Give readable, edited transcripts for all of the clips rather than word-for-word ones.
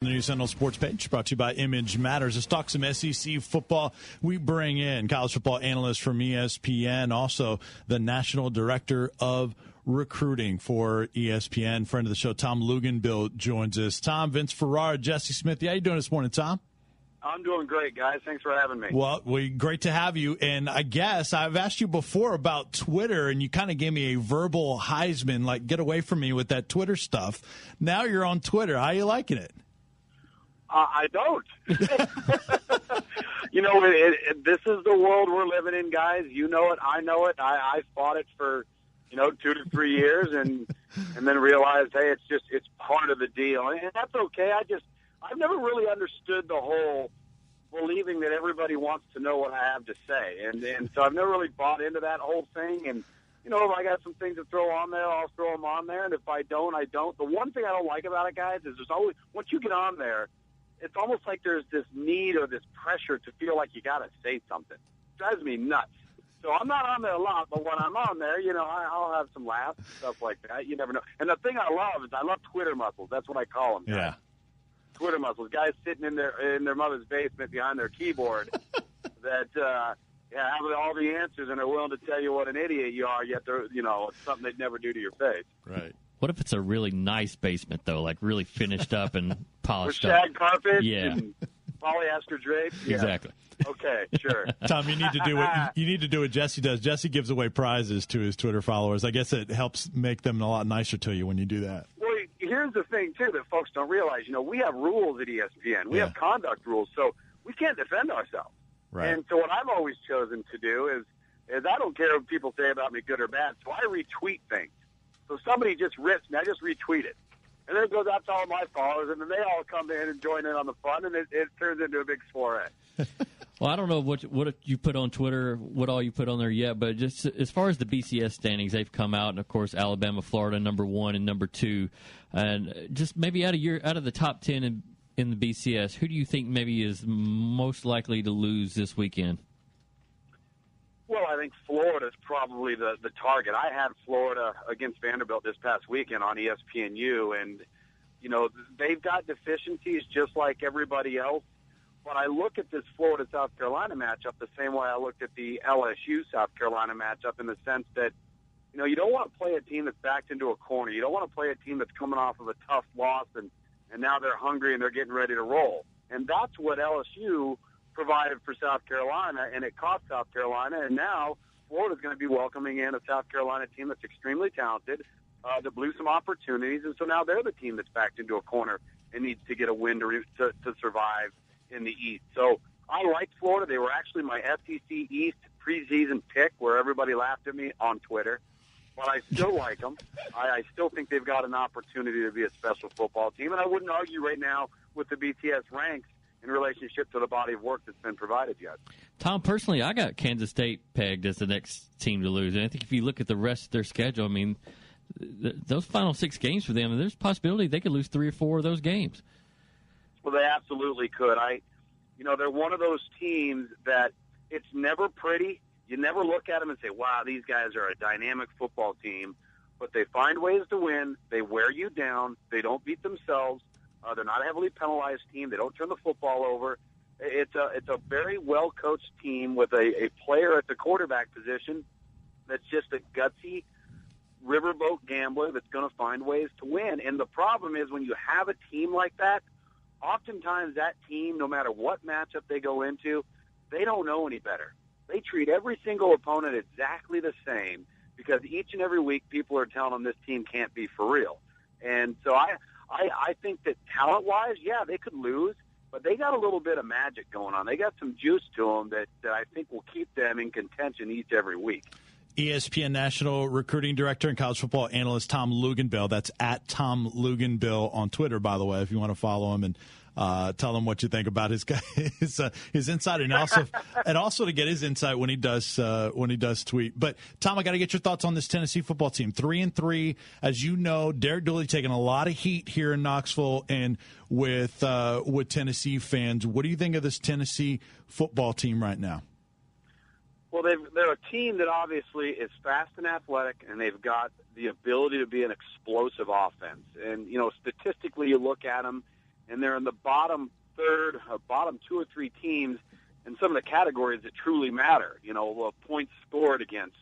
The News Sentinel Sports page brought to you by Image Matters. Let's talk some SEC football. We bring in college football analyst from ESPN, also the national director of recruiting for ESPN, friend of the show, Tom Luginbill, joins us. Tom, Vince Ferrara, Jesse Smith. How you doing this morning, Tom? I'm doing great, guys. Thanks for having me. Well, great to have you. And I guess I've asked you before about Twitter, and you kind of gave me a verbal Heisman, like, get away from me with that Twitter stuff. Now you're on Twitter. How are you liking it? I don't. You know, this is the world we're living in, guys. You know it. I know it. I fought it for, 2 to 3 years and then realized, hey, it's part of the deal. And that's okay. I've never really understood the whole believing that everybody wants to know what I have to say. And so I've never really bought into that whole thing. And, if I got some things to throw on there, I'll throw them on there. And if I don't, I don't. The one thing I don't like about it, guys, is there's always, once you get on there, it's almost like there's this need or this pressure to feel like you got to say something. It drives me nuts. So I'm not on there a lot, but when I'm on there, I'll have some laughs and stuff like that. You never know. And the thing I love is I love Twitter muscles. That's what I call them. Yeah. Twitter muscles. Guys sitting in their mother's basement behind their keyboard that have all the answers and are willing to tell you what an idiot you are, yet they're, it's something they'd never do to your face. Right. What if it's a really nice basement, though, like really finished up and polished with up? shag carpet Yeah. and polyester drapes? Yeah. Exactly. Okay, sure. Tom, you need to do what Jesse does. Jesse gives away prizes to his Twitter followers. I guess it helps make them a lot nicer to you when you do that. Well, here's the thing, too, that folks don't realize. We have rules at ESPN. We have conduct rules, so we can't defend ourselves. Right. And so what I've always chosen to do is I don't care what people say about me, good or bad, so I retweet things. So somebody just rips me, I just retweet it. And then it goes out to all my followers, and then they all come in and join in on the fun, and it turns into a big soiree. Well, I don't know what you put on Twitter, what all you put on there yet, but just as far as the BCS standings, they've come out, and of course Alabama, Florida, number 1 and number 2, and just maybe out of the top 10 in the BCS, who do you think maybe is most likely to lose this weekend? Well, I think Florida is probably the target. I had Florida against Vanderbilt this past weekend on ESPNU, and, they've got deficiencies just like everybody else. But I look at this Florida-South Carolina matchup the same way I looked at the LSU-South Carolina matchup in the sense that, you don't want to play a team that's backed into a corner. You don't want to play a team that's coming off of a tough loss and now they're hungry and they're getting ready to roll. And that's what LSU provided for South Carolina, and it cost South Carolina. And now Florida's going to be welcoming in a South Carolina team that's extremely talented, that blew some opportunities, and so now they're the team that's backed into a corner and needs to get a win to survive in the East. So I liked Florida. They were actually my SEC East preseason pick, where everybody laughed at me on Twitter. But I still like them. I still think they've got an opportunity to be a special football team, and I wouldn't argue right now with the BCS ranks in relationship to the body of work that's been provided yet. Tom, personally, I got Kansas State pegged as the next team to lose. And I think if you look at the rest of their schedule, I mean, those final 6 games for them, there's a possibility they could lose 3 or 4 of those games. Well, they absolutely could. They're one of those teams that it's never pretty. You never look at them and say, wow, these guys are a dynamic football team. But they find ways to win. They wear you down. They don't beat themselves. They're not a heavily penalized team. They don't turn the football over. It's a very well-coached team with a player at the quarterback position that's just a gutsy riverboat gambler that's going to find ways to win. And the problem is when you have a team like that, oftentimes that team, no matter what matchup they go into, they don't know any better. They treat every single opponent exactly the same because each and every week people are telling them this team can't be for real. And so I think that talent-wise, yeah, they could lose, but they got a little bit of magic going on. They got some juice to them that I think will keep them in contention each every week. ESPN National Recruiting Director and college football analyst Tom Luginbill. That's at Tom Luginbill on Twitter, by the way, if you want to follow him and tell him what you think about his insight, and also to get his insight when he does tweet. But Tom, I got to get your thoughts on this Tennessee football team. 3-3, as you know. Derek Dooley taking a lot of heat here in Knoxville and with Tennessee fans. What do you think of this Tennessee football team right now? Well, they're a team that obviously is fast and athletic, and they've got the ability to be an explosive offense. And statistically, you look at them, and they're in the bottom third, bottom 2 or 3 teams in some of the categories that truly matter. You know, points scored against,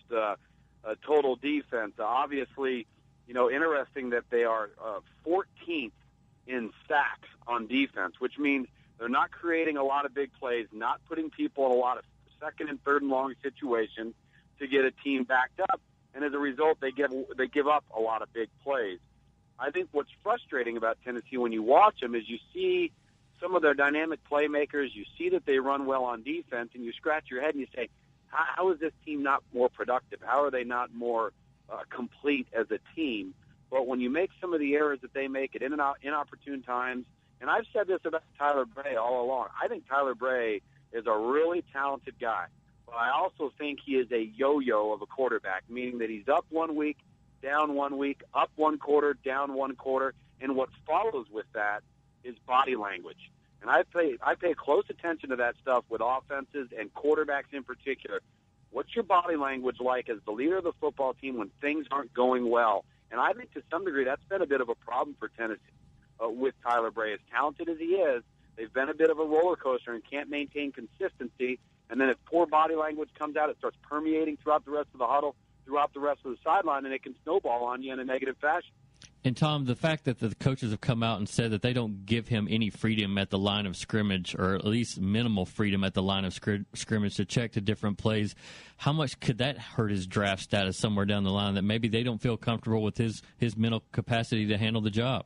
total defense. Obviously, you know, interesting that they are 14th in sacks on defense, which means they're not creating a lot of big plays, not putting people in a lot of second and third and long situations to get a team backed up, and as a result, they give up a lot of big plays. I think what's frustrating about Tennessee when you watch them is you see some of their dynamic playmakers, you see that they run well on defense, and you scratch your head and you say, how is this team not more productive? How are they not more complete as a team? But when you make some of the errors that they make at inopportune times, and I've said this about Tyler Bray all along, I think Tyler Bray is a really talented guy. But I also think he is a yo-yo of a quarterback, meaning that he's up 1 week, down 1 week, up 1 quarter, down 1 quarter, and what follows with that is body language. And I pay close attention to that stuff with offenses and quarterbacks in particular. What's your body language like as the leader of the football team when things aren't going well? And I think to some degree that's been a bit of a problem for Tennessee with Tyler Bray. As talented as he is, they've been a bit of a roller coaster and can't maintain consistency. And then if poor body language comes out, it starts permeating throughout the rest of the huddle, throughout the rest of the sideline, and it can snowball on you in a negative fashion. And, Tom, the fact that the coaches have come out and said that they don't give him any freedom at the line of scrimmage, or at least minimal freedom at the line of scrimmage to check to different plays, how much could that hurt his draft status somewhere down the line, that maybe they don't feel comfortable with his mental capacity to handle the job?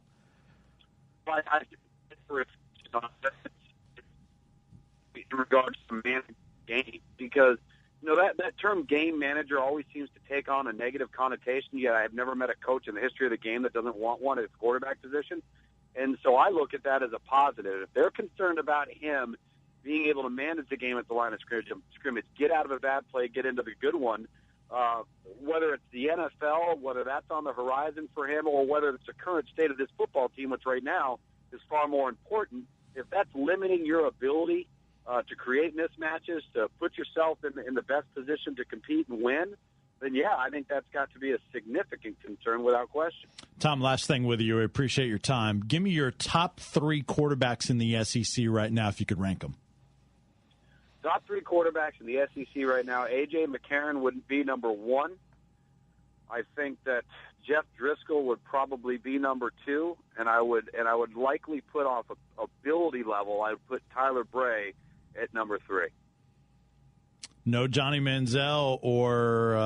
I think in regards to managing the game, because you know, that term game manager always seems to take on a negative connotation, yet I have never met a coach in the history of the game that doesn't want one at his quarterback position. And so I look at that as a positive. If they're concerned about him being able to manage the game at the line of scrimmage, get out of a bad play, get into the good one, whether it's the NFL, whether that's on the horizon for him, or whether it's the current state of this football team, which right now is far more important, if that's limiting your ability to create mismatches, to put yourself in the best position to compete and win, then, yeah, I think that's got to be a significant concern without question. Tom, last thing with you. I appreciate your time. Give me your top 3 quarterbacks in the SEC right now, if you could rank them. Top 3 quarterbacks in the SEC right now, A.J. McCarron would be number 1. I think that Jeff Driscoll would probably be number 2, and I would likely put off ability level. I would put Tyler Bray at number 3. No Johnny Manziel or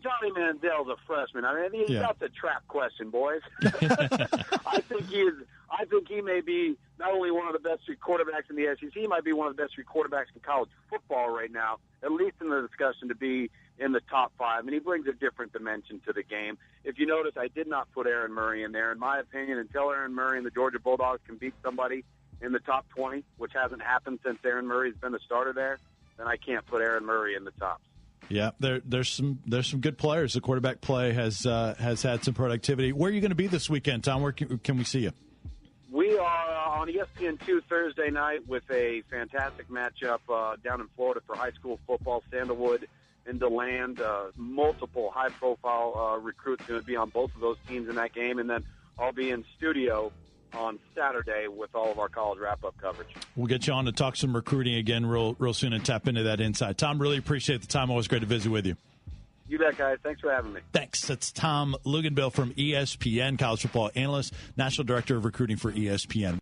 Johnny Manziel's a freshman. I mean, that's a trap question, boys. I think he may be not only one of the best 3 quarterbacks in the SEC, he might be one of the best 3 quarterbacks in college football right now, at least in the discussion to be in the top 5. And he brings a different dimension to the game. If you notice, I did not put Aaron Murray in there. In my opinion, until Aaron Murray and the Georgia Bulldogs can beat somebody in the top 20, which hasn't happened since Aaron Murray's been the starter there, then I can't put Aaron Murray in the tops. Yeah, there's some good players. The quarterback play has had some productivity. Where are you going to be this weekend, Tom? Where can we see you? We are on ESPN2 Thursday night with a fantastic matchup down in Florida for high school football. Sandalwood and DeLand, multiple high-profile recruits going to be on both of those teams in that game, and then I'll be in studio on Saturday with all of our college wrap-up coverage. We'll get you on to talk some recruiting again real soon and tap into that inside. Tom, really appreciate the time. Always great to visit with you. You bet, guys. Thanks for having me. Thanks. That's Tom Luginbill from ESPN, college football analyst, national director of recruiting for ESPN.